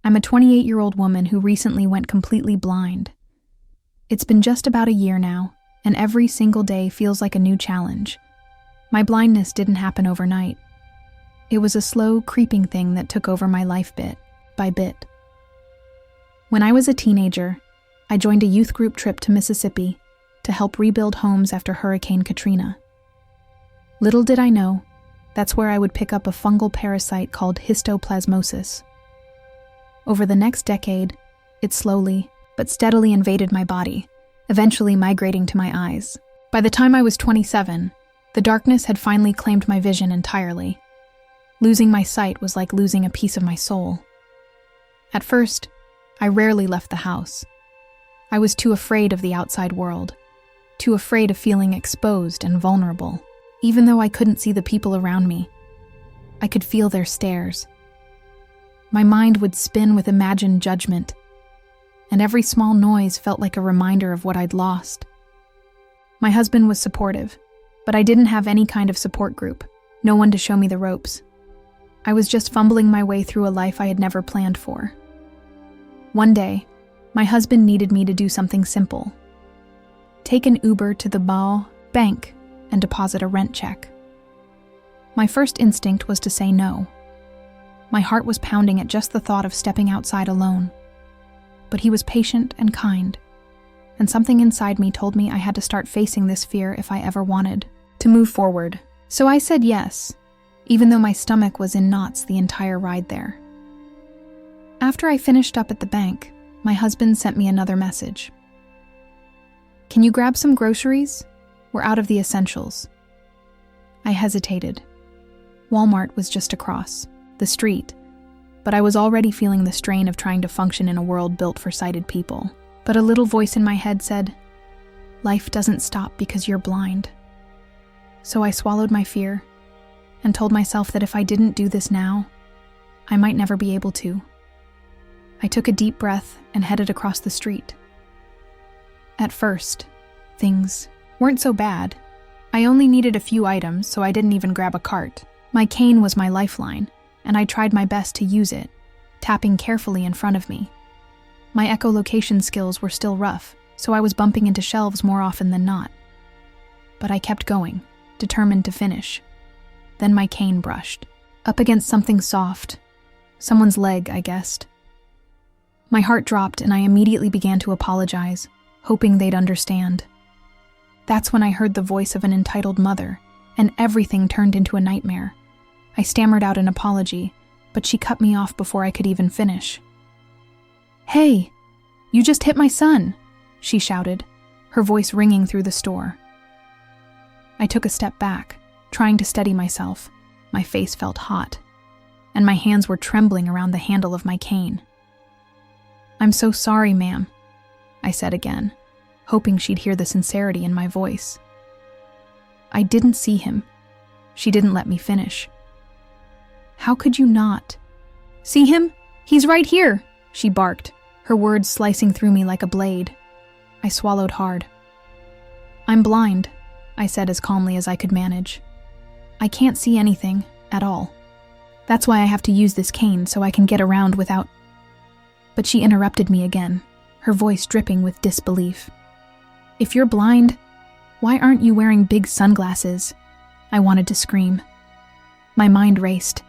I'm a 28-year-old woman who recently went completely blind. It's been just about a year now, and every single day feels like a new challenge. My blindness didn't happen overnight. It was a slow, creeping thing that took over my life bit by bit. When I was a teenager, I joined a youth group trip to Mississippi to help rebuild homes after Hurricane Katrina. Little did I know, that's where I would pick up a fungal parasite called histoplasmosis. Over the next decade, it slowly but steadily invaded my body, eventually migrating to my eyes. By the time I was 27, the darkness had finally claimed my vision entirely. Losing my sight was like losing a piece of my soul. At first, I rarely left the house. I was too afraid of the outside world, too afraid of feeling exposed and vulnerable. Even though I couldn't see the people around me, I could feel their stares. My mind would spin with imagined judgment, and every small noise felt like a reminder of what I'd lost. My husband was supportive, but I didn't have any kind of support group, no one to show me the ropes. I was just fumbling my way through a life I had never planned for. One day, my husband needed me to do something simple. Take an Uber to the bank and deposit a rent check. My first instinct was to say no. My heart was pounding at just the thought of stepping outside alone. But he was patient and kind, and something inside me told me I had to start facing this fear if I ever wanted to move forward. So I said yes, even though my stomach was in knots the entire ride there. After I finished up at the bank, my husband sent me another message. "Can you grab some groceries? We're out of the essentials." I hesitated. Walmart was just across the street, but I was already feeling the strain of trying to function in a world built for sighted people. But a little voice in my head said, "Life doesn't stop because you're blind." So I swallowed my fear and told myself that if I didn't do this now, I might never be able to. I took a deep breath and headed across the street. At first, things weren't so bad. I only needed a few items, so I didn't even grab a cart. My cane was my lifeline, and I tried my best to use it, tapping carefully in front of me. My echolocation skills were still rough, so I was bumping into shelves more often than not. But I kept going, determined to finish. Then my cane brushed up against something soft. Someone's leg, I guessed. My heart dropped and I immediately began to apologize, hoping they'd understand. That's when I heard the voice of an entitled mother, and everything turned into a nightmare. I stammered out an apology, but she cut me off before I could even finish. "Hey, you just hit my son," she shouted, her voice ringing through the store. I took a step back, trying to steady myself. My face felt hot, and my hands were trembling around the handle of my cane. "I'm so sorry, ma'am," I said again, hoping she'd hear the sincerity in my voice. "I didn't see him." She didn't let me finish. "How could you not?" "See him? He's right here," she barked, her words slicing through me like a blade. I swallowed hard. "I'm blind," I said as calmly as I could manage. "I can't see anything at all. That's why I have to use this cane so I can get around without—" But she interrupted me again, her voice dripping with disbelief. "If you're blind, why aren't you wearing big sunglasses?" I wanted to scream. My mind raced,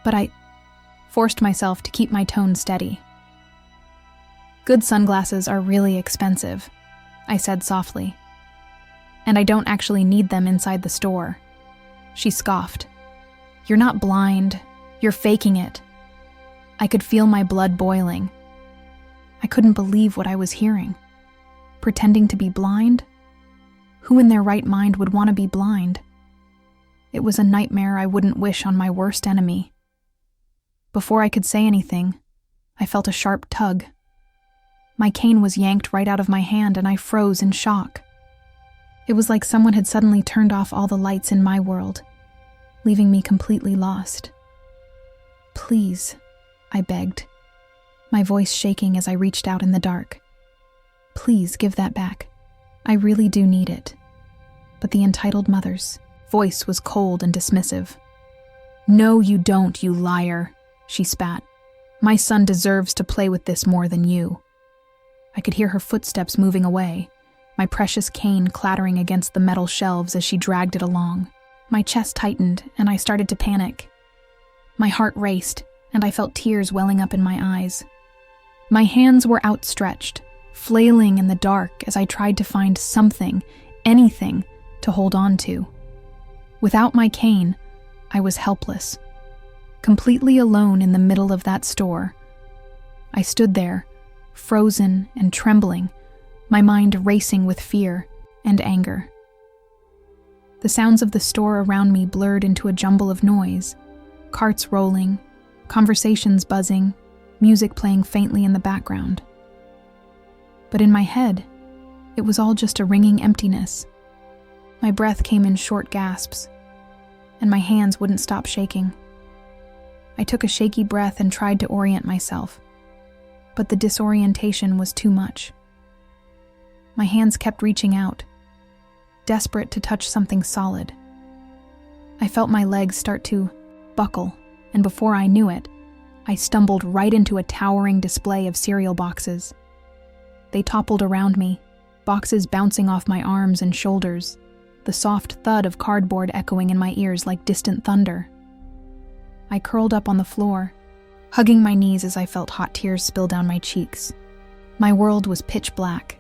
but I forced myself to keep my tone steady. "Good sunglasses are really expensive," I said softly. "And I don't actually need them inside the store." She scoffed. "You're not blind. You're faking it." I could feel my blood boiling. I couldn't believe what I was hearing. Pretending to be blind? Who in their right mind would want to be blind? It was a nightmare I wouldn't wish on my worst enemy. Before I could say anything, I felt a sharp tug. My cane was yanked right out of my hand and I froze in shock. It was like someone had suddenly turned off all the lights in my world, leaving me completely lost. "Please," I begged, my voice shaking as I reached out in the dark. "Please give that back. I really do need it." But the entitled mother's voice was cold and dismissive. "No, you don't, you liar," she spat, My son deserves to play with this more than you." I could hear her footsteps moving away, my precious cane clattering against the metal shelves as she dragged it along. My chest tightened, and I started to panic. My heart raced, and I felt tears welling up in my eyes. My hands were outstretched, flailing in the dark as I tried to find something, anything, to hold on to. Without my cane, I was helpless. Completely alone in the middle of that store. I stood there, frozen and trembling, my mind racing with fear and anger. The sounds of the store around me blurred into a jumble of noise, carts rolling, conversations buzzing, music playing faintly in the background. But in my head, it was all just a ringing emptiness. My breath came in short gasps, and my hands wouldn't stop shaking. I took a shaky breath and tried to orient myself, but the disorientation was too much. My hands kept reaching out, desperate to touch something solid. I felt my legs start to buckle, and before I knew it, I stumbled right into a towering display of cereal boxes. They toppled around me, boxes bouncing off my arms and shoulders, the soft thud of cardboard echoing in my ears like distant thunder. I curled up on the floor, hugging my knees as I felt hot tears spill down my cheeks. My world was pitch black,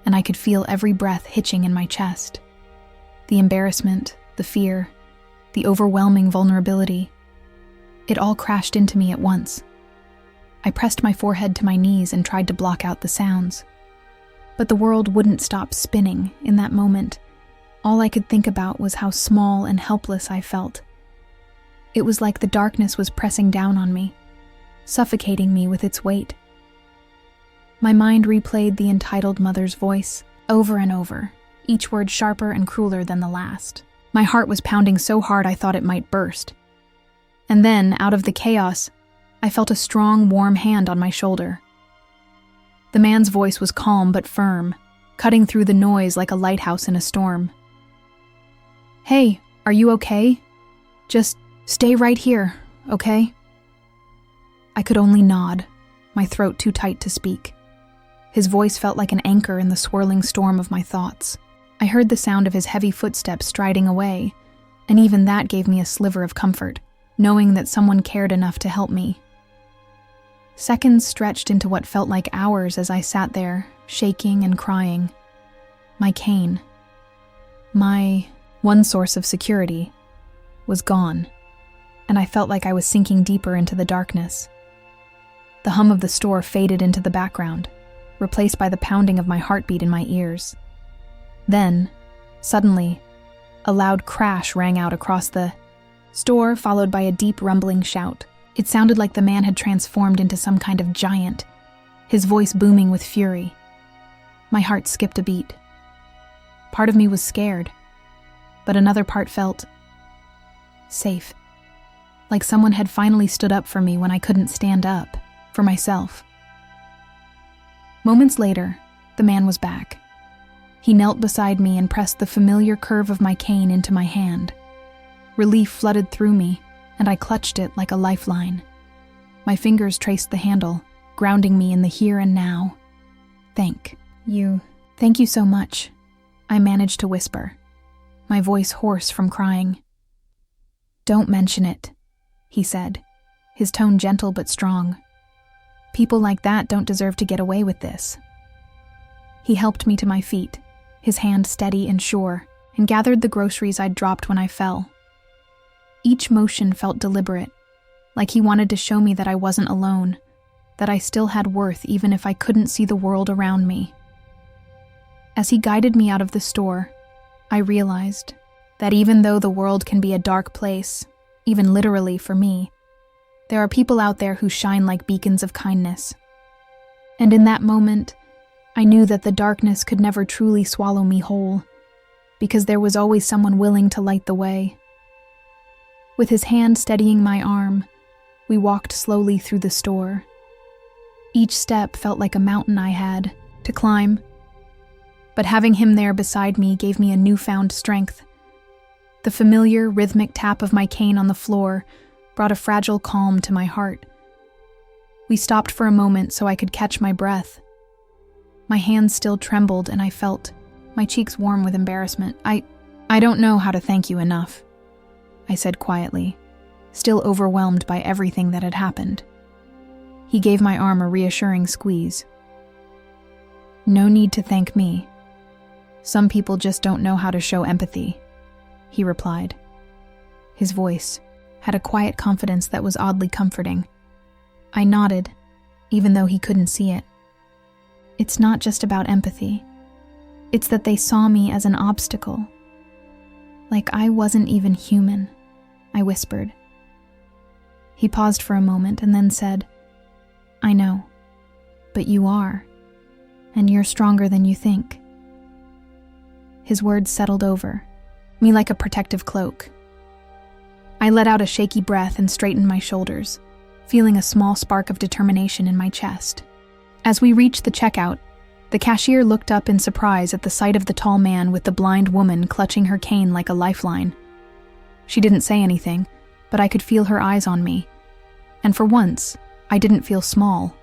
and I could feel every breath hitching in my chest. The embarrassment, the fear, the overwhelming vulnerability. It all crashed into me at once. I pressed my forehead to my knees and tried to block out the sounds. But the world wouldn't stop spinning in that moment. All I could think about was how small and helpless I felt. It was like the darkness was pressing down on me, suffocating me with its weight. My mind replayed the entitled mother's voice over and over, each word sharper and crueler than the last. My heart was pounding so hard I thought it might burst. And then, out of the chaos, I felt a strong, warm hand on my shoulder. The man's voice was calm but firm, cutting through the noise like a lighthouse in a storm. "Hey, are you okay? Just stay right here, okay?" I could only nod, my throat too tight to speak. His voice felt like an anchor in the swirling storm of my thoughts. I heard the sound of his heavy footsteps striding away, and even that gave me a sliver of comfort, knowing that someone cared enough to help me. Seconds stretched into what felt like hours as I sat there, shaking and crying. My cane, my one source of security, was gone, and I felt like I was sinking deeper into the darkness. The hum of the store faded into the background, replaced by the pounding of my heartbeat in my ears. Then, suddenly, a loud crash rang out across the store, followed by a deep rumbling shout. It sounded like the man had transformed into some kind of giant, his voice booming with fury. My heart skipped a beat. Part of me was scared, but another part felt safe, like someone had finally stood up for me when I couldn't stand up for myself. Moments later, the man was back. He knelt beside me and pressed the familiar curve of my cane into my hand. Relief flooded through me, and I clutched it like a lifeline. My fingers traced the handle, grounding me in the here and now. Thank you so much," I managed to whisper, my voice hoarse from crying. "Don't mention it," he said, his tone gentle but strong. "People like that don't deserve to get away with this." He helped me to my feet, his hand steady and sure, and gathered the groceries I'd dropped when I fell. Each motion felt deliberate, like he wanted to show me that I wasn't alone, that I still had worth even if I couldn't see the world around me. As he guided me out of the store, I realized that even though the world can be a dark place, even literally for me, there are people out there who shine like beacons of kindness. And in that moment, I knew that the darkness could never truly swallow me whole, because there was always someone willing to light the way. With his hand steadying my arm, we walked slowly through the store. Each step felt like a mountain I had to climb, but having him there beside me gave me a newfound strength. The familiar, rhythmic tap of my cane on the floor brought a fragile calm to my heart. We stopped for a moment so I could catch my breath. My hands still trembled and I felt my cheeks warm with embarrassment. I don't know how to thank you enough, I said quietly, still overwhelmed by everything that had happened. He gave my arm a reassuring squeeze. No need to thank me. Some people just don't know how to show empathy, he replied. His voice had a quiet confidence that was oddly comforting. I nodded, even though he couldn't see it. It's not just about empathy. It's that they saw me as an obstacle. Like I wasn't even human, I whispered. He paused for a moment and then said, I know, but you are, and you're stronger than you think. His words settled over me like a protective cloak. I let out a shaky breath and straightened my shoulders, feeling a small spark of determination in my chest. As we reached the checkout, the cashier looked up in surprise at the sight of the tall man with the blind woman clutching her cane like a lifeline. She didn't say anything, but I could feel her eyes on me, and for once, I didn't feel small.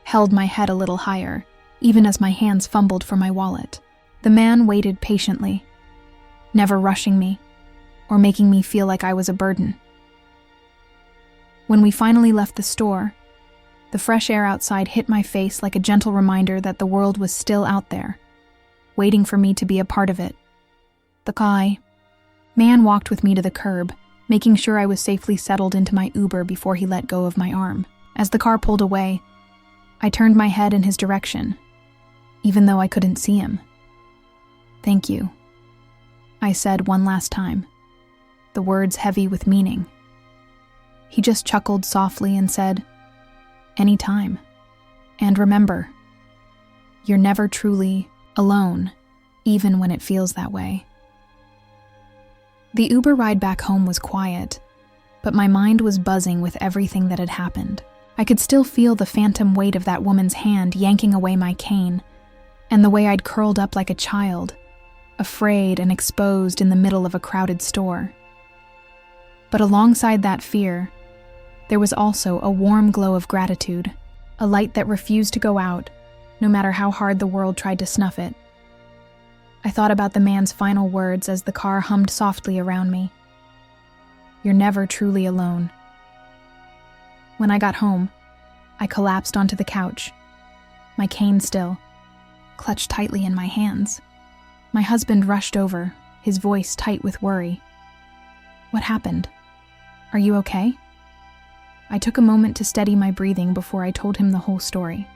Held my head a little higher, even as my hands fumbled for my wallet. The man waited patiently, never rushing me or making me feel like I was a burden. When we finally left the store, the fresh air outside hit my face like a gentle reminder that the world was still out there, waiting for me to be a part of it. The man walked with me to the curb, making sure I was safely settled into my Uber before he let go of my arm. As the car pulled away, I turned my head in his direction, even though I couldn't see him. Thank you, I said one last time, the words heavy with meaning. He just chuckled softly and said, anytime. And remember, you're never truly alone, even when it feels that way. The Uber ride back home was quiet, but my mind was buzzing with everything that had happened. I could still feel the phantom weight of that woman's hand yanking away my cane, and the way I'd curled up like a child, afraid and exposed in the middle of a crowded store. But alongside that fear, there was also a warm glow of gratitude, a light that refused to go out, no matter how hard the world tried to snuff it. I thought about the man's final words as the car hummed softly around me. You're never truly alone. When I got home, I collapsed onto the couch, my cane still, clutched tightly in my hands. My husband rushed over, his voice tight with worry. What happened? Are you okay? I took a moment to steady my breathing before I told him the whole story.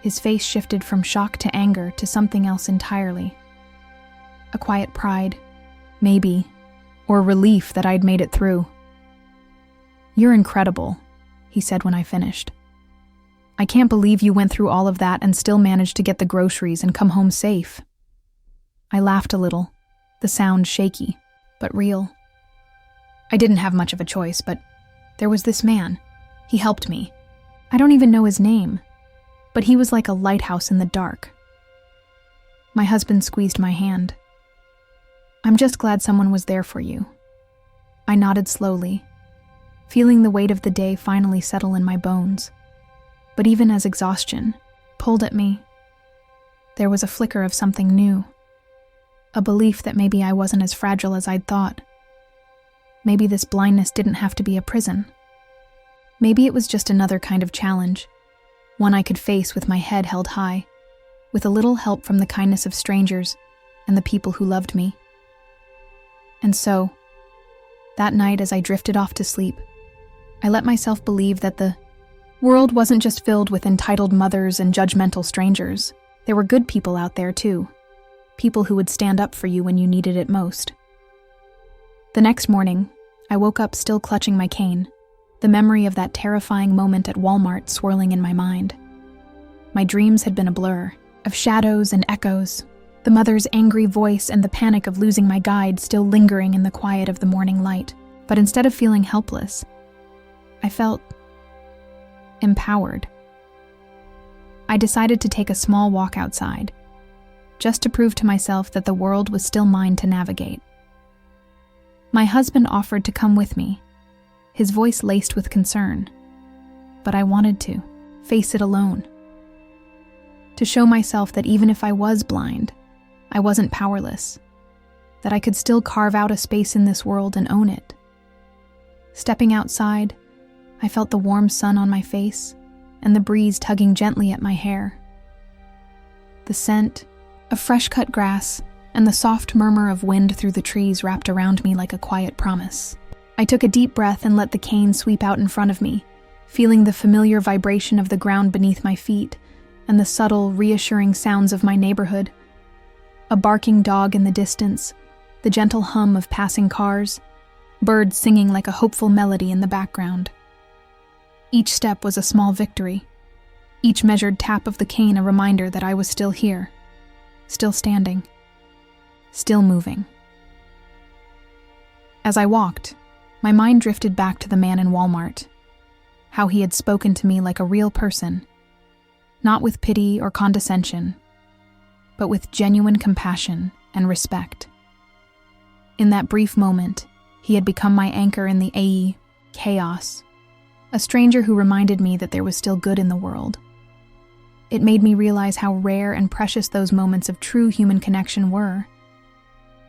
His face shifted from shock to anger to something else entirely. A quiet pride, maybe, or relief that I'd made it through. You're incredible, he said when I finished. I can't believe you went through all of that and still managed to get the groceries and come home safe. I laughed a little, the sound shaky, but real. I didn't have much of a choice, but there was this man. He helped me. I don't even know his name, but he was like a lighthouse in the dark. My husband squeezed my hand. I'm just glad someone was there for you. I nodded slowly, feeling the weight of the day finally settle in my bones. But even as exhaustion pulled at me, there was a flicker of something new. A belief that maybe I wasn't as fragile as I'd thought. Maybe this blindness didn't have to be a prison. Maybe it was just another kind of challenge, one I could face with my head held high, with a little help from the kindness of strangers and the people who loved me. And so, that night as I drifted off to sleep, I let myself believe that the world wasn't just filled with entitled mothers and judgmental strangers. There were good people out there too, people who would stand up for you when you needed it most. The next morning, I woke up still clutching my cane, the memory of that terrifying moment at Walmart swirling in my mind. My dreams had been a blur, of shadows and echoes, the mother's angry voice and the panic of losing my guide still lingering in the quiet of the morning light. But instead of feeling helpless, I felt empowered. I decided to take a small walk outside, just to prove to myself that the world was still mine to navigate. My husband offered to come with me, his voice laced with concern. but I wanted to face it alone. To show myself that even if I was blind, I wasn't powerless, that I could still carve out a space in this world and own it. Stepping outside, I felt the warm sun on my face and the breeze tugging gently at my hair. The scent of fresh-cut grass and the soft murmur of wind through the trees wrapped around me like a quiet promise. I took a deep breath and let the cane sweep out in front of me, feeling the familiar vibration of the ground beneath my feet and the subtle, reassuring sounds of my neighborhood. A barking dog in the distance, the gentle hum of passing cars, birds singing like a hopeful melody in the background. Each step was a small victory, each measured tap of the cane a reminder that I was still here, still standing, still moving. As I walked, my mind drifted back to the man in Walmart, how he had spoken to me like a real person, not with pity or condescension, but with genuine compassion and respect. In that brief moment, he had become my anchor in the chaos, a stranger who reminded me that there was still good in the world. It made me realize how rare and precious those moments of true human connection were,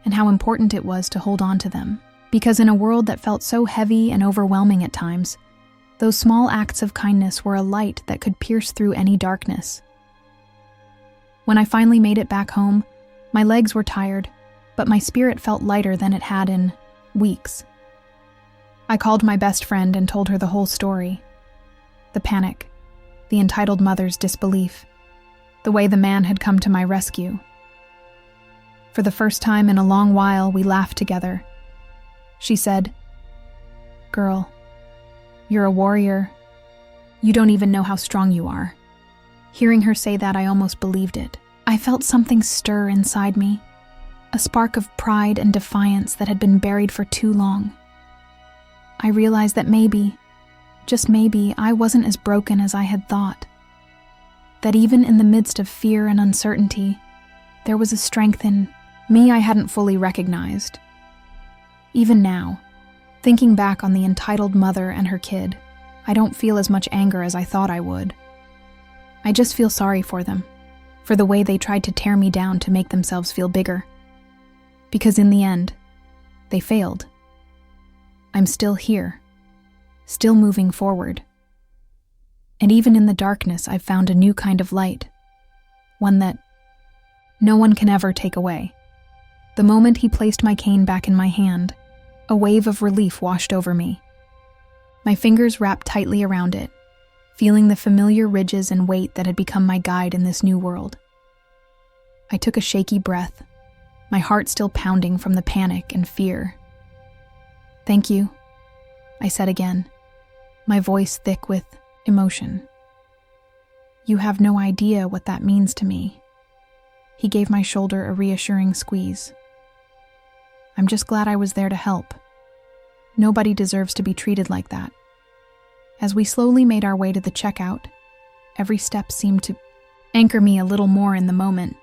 and how important it was to hold on to them. Because in a world that felt so heavy and overwhelming at times, those small acts of kindness were a light that could pierce through any darkness. When I finally made it back home, my legs were tired, but my spirit felt lighter than it had in weeks. I called my best friend and told her the whole story. The panic, the entitled mother's disbelief, the way the man had come to my rescue. For the first time in a long while, we laughed together. She said, "Girl, you're a warrior. You don't even know how strong you are." Hearing her say that, I almost believed it. I felt something stir inside me, a spark of pride and defiance that had been buried for too long. I realized that maybe, just maybe, I wasn't as broken as I had thought. That even in the midst of fear and uncertainty, there was a strength in me I hadn't fully recognized. Even now, thinking back on the entitled mother and her kid, I don't feel as much anger as I thought I would. I just feel sorry for them, for the way they tried to tear me down to make themselves feel bigger. Because in the end, they failed. I'm still here, still moving forward. And even in the darkness, I've found a new kind of light, one that no one can ever take away. The moment he placed my cane back in my hand, a wave of relief washed over me. My fingers wrapped tightly around it, feeling the familiar ridges and weight that had become my guide in this new world. I took a shaky breath, my heart still pounding from the panic and fear. "Thank you," I said again, my voice thick with emotion. "You have no idea what that means to me." He gave my shoulder a reassuring squeeze. "I'm just glad I was there to help. Nobody deserves to be treated like that." As we slowly made our way to the checkout, every step seemed to anchor me a little more in the moment.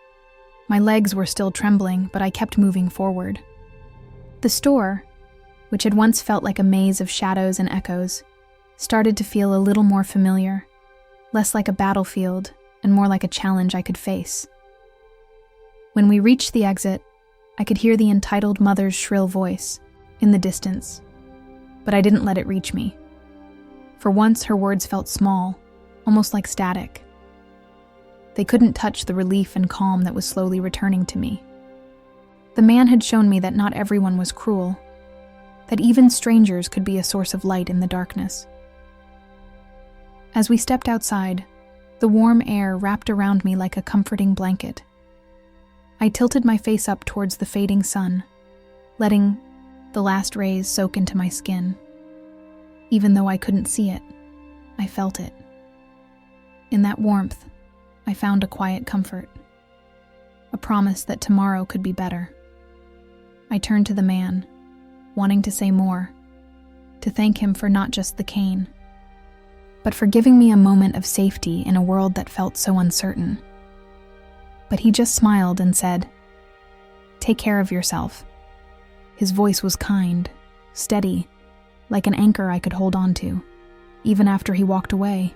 My legs were still trembling, but I kept moving forward. The store, which had once felt like a maze of shadows and echoes, started to feel a little more familiar, less like a battlefield and more like a challenge I could face. When we reached the exit, I could hear the entitled mother's shrill voice in the distance, but I didn't let it reach me. For once, her words felt small, almost like static. They couldn't touch the relief and calm that was slowly returning to me. The man had shown me that not everyone was cruel, that even strangers could be a source of light in the darkness. As we stepped outside, the warm air wrapped around me like a comforting blanket. I tilted my face up towards the fading sun, letting the last rays soak into my skin. Even though I couldn't see it, I felt it. In that warmth, I found a quiet comfort, a promise that tomorrow could be better. I turned to the man, wanting to say more, to thank him for not just the cane, but for giving me a moment of safety in a world that felt so uncertain. But he just smiled and said, "Take care of yourself." His voice was kind, steady, like an anchor I could hold on to. even after he walked away.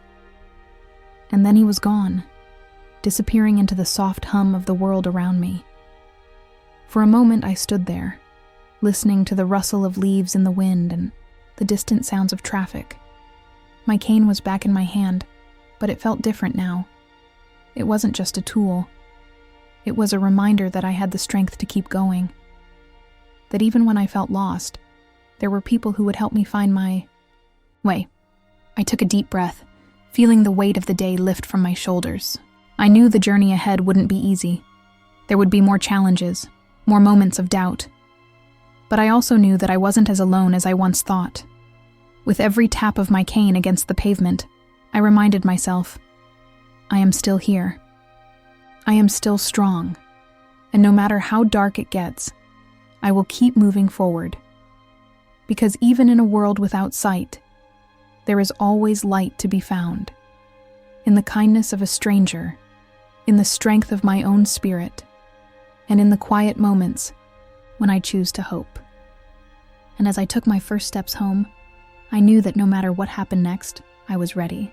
And then he was gone, disappearing into the soft hum of the world around me. For a moment I stood there, listening to the rustle of leaves in the wind and the distant sounds of traffic. My cane was back in my hand, but it felt different now. It wasn't just a tool. It was a reminder that I had the strength to keep going. That even when I felt lost, there were people who would help me find my way. I took a deep breath, feeling the weight of the day lift from my shoulders. I knew the journey ahead wouldn't be easy. There would be more challenges, more moments of doubt. But I also knew that I wasn't as alone as I once thought. With every tap of my cane against the pavement, I reminded myself, I am still here. I am still strong, and no matter how dark it gets, I will keep moving forward. Because even in a world without sight, there is always light to be found. In the kindness of a stranger, in the strength of my own spirit, and in the quiet moments when I choose to hope. And as I took my first steps home, I knew that no matter what happened next, I was ready.